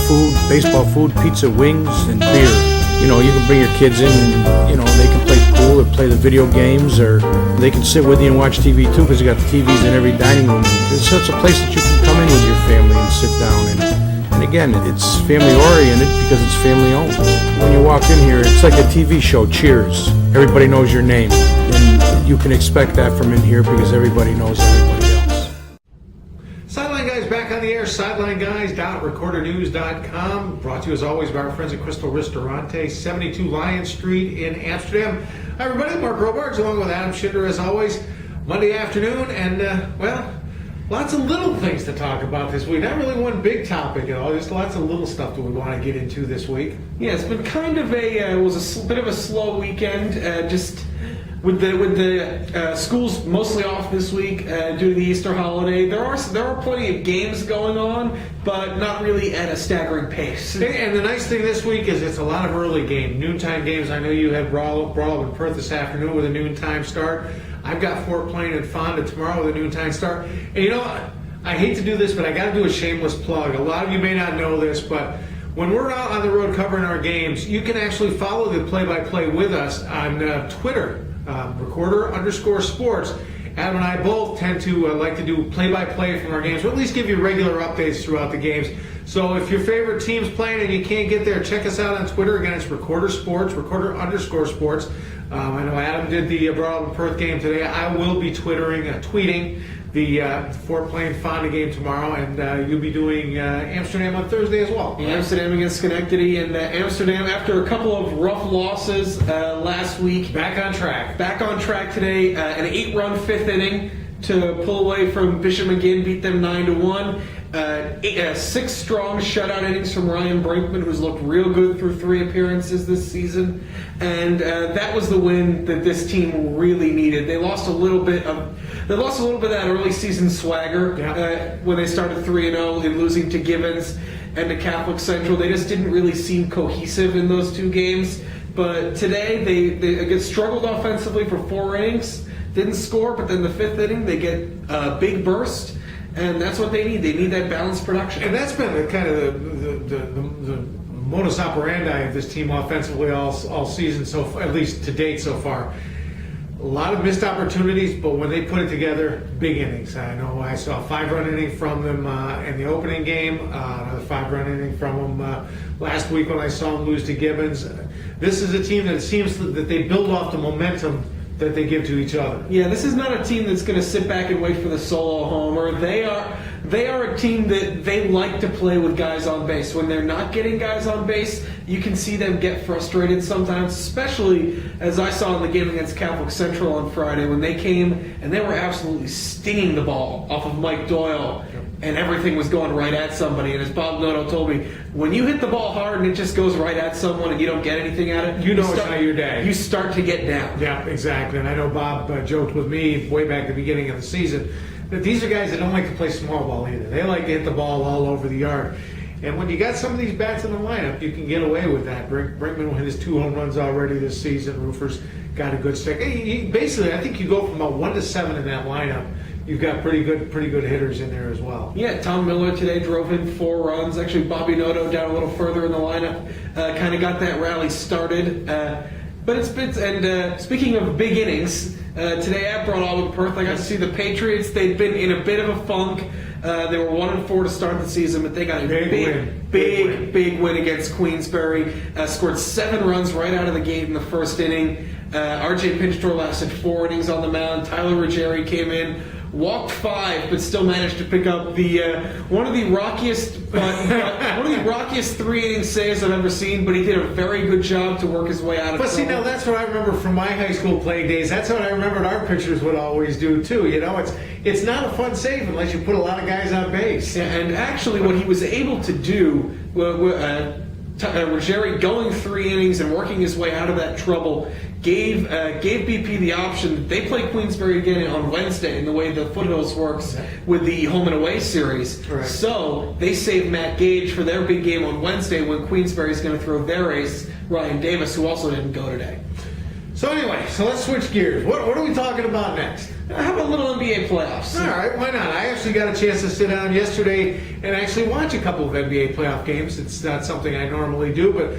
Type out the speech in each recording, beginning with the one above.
food, baseball food, pizza, wings, and beer. You know, you can bring your kids in and, you know, they can play pool or play the video games, or they can sit with you and watch TV too, because you got the TVs in every dining room. It's such a place that you can come in with your family and sit down. And again, it's family oriented because it's family owned. When you walk in here, it's like a TV show, Cheers. Everybody knows your name. And you can expect that from in here because everybody knows everybody else. Sideline Guys back on the air, sidelineguys.recordernews.com. Brought to you as always by our friends at Crystal Ristorante, 72 Lion Street in Amsterdam. Hi everybody, Mark Robards along with Adam Schindler as always. Monday afternoon, and well, lots of little things to talk about this week. Not really one big topic at all, just lots of little stuff that we want to get into this week. Yeah, it's been kind of it was a bit of a slow weekend, just with the schools mostly off this week due to the Easter holiday. There are plenty of games going on, but not really at a staggering pace. And the nice thing this week is it's a lot of early games, noontime games. I know you had Brawl in Perth this afternoon with a noontime start. I've got Fort Plain and Fonda tomorrow with a noontime start. And you know, I hate to do this, but I got to do a shameless plug. A lot of you may not know this, but when we're out on the road covering our games, you can actually follow the play-by-play with us on Twitter. Recorder_sports. Adam and I both tend to like to do play-by-play from our games, or at least give you regular updates throughout the games. So if your favorite team's playing and you can't get there, check us out on Twitter. Again, it's Recorder Sports, Recorder_sports. I know Adam did the Brawl in Perth game today. I will be tweeting the Fort Plain Fonda game tomorrow, and you'll be doing Amsterdam on Thursday as well. Yeah, Amsterdam against Schenectady, and Amsterdam, after a couple of rough losses last week, back on track. Back on track today. An 8-run fifth inning to pull away from Bishop McGinn, beat them 9-1. 6 strong shutout innings from Ryan Brinkman, who's looked real good through 3 appearances this season, and that was the win that this team really needed. They lost a little bit of that early season swagger when they started 3-0 and losing to Gibbons and to Catholic Central. They just didn't really seem cohesive in those 2 games. But today they struggled offensively for 4 innings, didn't score, but then the 5th inning they get a big burst. And that's what they need. They need that balanced production. And that's been the kind of the modus operandi of this team offensively all season, so at least to date so far. A lot of missed opportunities, but when they put it together, big innings. I know I saw a 5-run inning from them in the opening game, another 5-run inning from them last week when I saw them lose to Gibbons. This is a team that it seems that they build off the momentum that they give to each other. Yeah, this is not a team that's going to sit back and wait for the solo homer. They are a team that they like to play with guys on base. When they're not getting guys on base, you can see them get frustrated sometimes, especially as I saw in the game against Catholic Central on Friday when they came and they were absolutely stinging the ball off of Mike Doyle. And everything was going right at somebody. And as Bob Noto told me, when you hit the ball hard and it just goes right at someone and you don't get anything at it, it's not your day. You start to get down. Yeah, exactly. And I know Bob joked with me way back at the beginning of the season that these are guys that don't like to play small ball either. They like to hit the ball all over the yard. And when you got some of these bats in the lineup, you can get away with that. Brinkman hit his 2 home runs already this season. Roofer's got a good stick. Basically, I think you go from about 1 to 7 in that lineup. You've got pretty good hitters in there as well. Yeah, Tom Miller today drove in 4 runs. Actually, Bobby Noto down a little further in the lineup, kind of got that rally started. But speaking of big innings, today at Brawl in Perth, I got to see the Patriots. They'd been in a bit of a funk. They were 1-4 to start the season, but they got a big win against Queensbury. Scored 7 runs right out of the gate in the first inning. RJ Pinchtor lasted 4 innings on the mound. Tyler Ruggieri came in, walked 5, but still managed to pick up the one of the rockiest 3-inning saves I've ever seen. But he did a very good job to work his way out of trouble. But see, now that's what I remember from my high school playing days. That's what I remembered our pitchers would always do too. You know, it's not a fun save unless you put a lot of guys on base. Yeah, and actually, what he was able to do, Ruggieri going 3 innings and working his way out of that trouble, gave BP the option. They play Queensbury again on Wednesday in the way the Foothills works with the home and away series. Right. So they saved Matt Gage for their big game on Wednesday when Queensbury's going to throw their ace, Ryan Davis, who also didn't go today. So anyway, let's switch gears. What are we talking about next? How about a little NBA playoffs? All right, why not? I actually got a chance to sit down yesterday and actually watch a couple of NBA playoff games. It's not something I normally do, but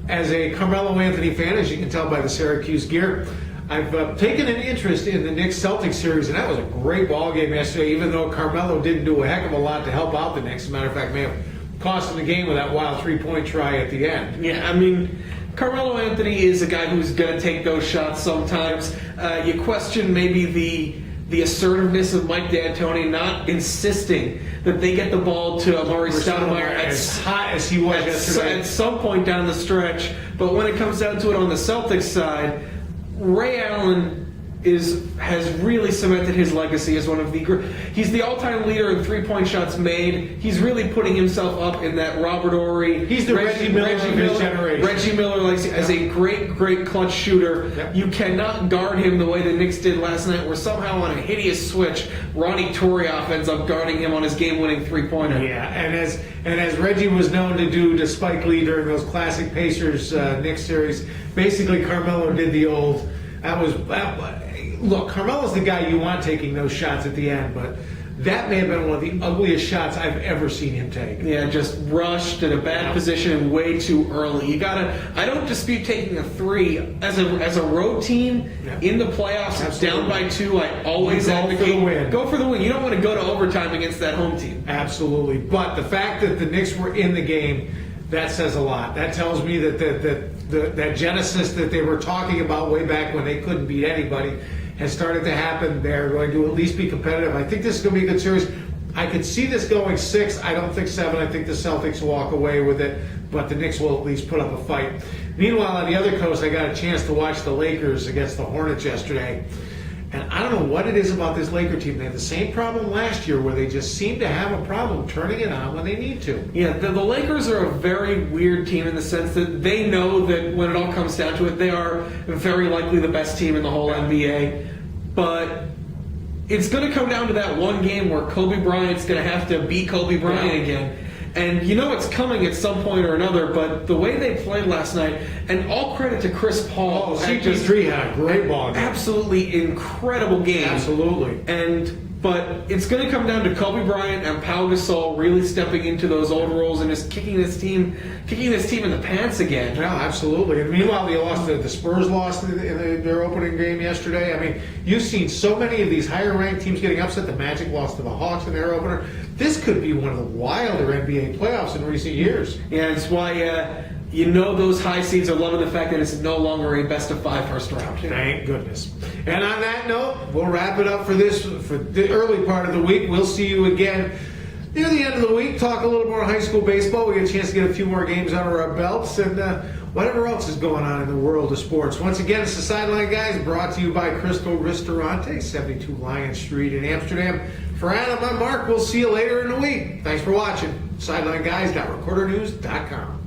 as a Carmelo Anthony fan, as you can tell by the Syracuse gear, I've taken an interest in the Knicks-Celtics series, and that was a great ball game yesterday, even though Carmelo didn't do a heck of a lot to help out the Knicks. As a matter of fact, may have cost him the game with that wild three-point try at the end. Yeah, I mean, Carmelo Anthony is a guy who's going to take those shots sometimes. You question maybe the assertiveness of Mike D'Antoni not insisting that they get the ball to Amari Stoudemire as hot as he was yesterday. At some point down the stretch. But when it comes down to it on the Celtics side, Ray Allen has really cemented his legacy as one of he's the all-time leader in three-point shots made. He's really putting himself up in that Robert Horry. He's the Reggie Miller of his generation. Reggie Miller as a great clutch shooter. Yep. You cannot guard him the way the Knicks did last night, where somehow on a hideous switch, Ronnie Torioff ends up guarding him on his game-winning three-pointer. Yeah, and as Reggie was known to do to Spike Lee during those classic Pacers Knicks series, basically Carmelo did the old. Look, Carmelo's the guy you want taking those shots at the end, but that may have been one of the ugliest shots I've ever seen him take. Yeah, just rushed in a bad position and way too early. I don't dispute taking a three as a road team in the playoffs. Absolutely. Down by 2. I always advocate for the win. Go for the win. You don't want to go to overtime against that home team. Absolutely, but the fact that the Knicks were in the game, that says a lot. That tells me that that genesis that they were talking about way back when they couldn't beat anybody has started to happen. They're going to at least be competitive. I think this is going to be a good series. I could see this going 6. I don't think 7. I think the Celtics walk away with it, but the Knicks will at least put up a fight. Meanwhile, on the other coast, I got a chance to watch the Lakers against the Hornets yesterday. And I don't know what it is about this Laker team. They had the same problem last year where they just seem to have a problem turning it on when they need to. Yeah, the Lakers are a very weird team in the sense that they know that when it all comes down to it, they are very likely the best team in the whole NBA. But it's going to come down to that one game where Kobe Bryant's going to have to beat Kobe Bryant again. And you know it's coming at some point or another, but the way they played last night, and all credit to Chris Paul. CP3 had a great ball game. Absolutely incredible game. Absolutely. But it's going to come down to Kobe Bryant and Pau Gasol really stepping into those old roles and just kicking this team in the pants again. Yeah, absolutely. And meanwhile, the Spurs lost in their opening game yesterday. I mean, you've seen so many of these higher-ranked teams getting upset. The Magic lost to the Hawks in their opener. This could be one of the wilder NBA playoffs in recent years. Yeah, it's why those high seeds are loving the fact that it's no longer a best-of-5 first round. Thank goodness. And on that note, we'll wrap it up for the early part of the week. We'll see you again near the end of the week. Talk a little more high school baseball. We get a chance to get a few more games under our belts and whatever else is going on in the world of sports. Once again, it's the Sideline Guys, brought to you by Crystal Ristorante, 72 Lion Street in Amsterdam. For Adam, I'm Mark. We'll see you later in the week. Thanks for watching. SidelineGuys.recordernews.com.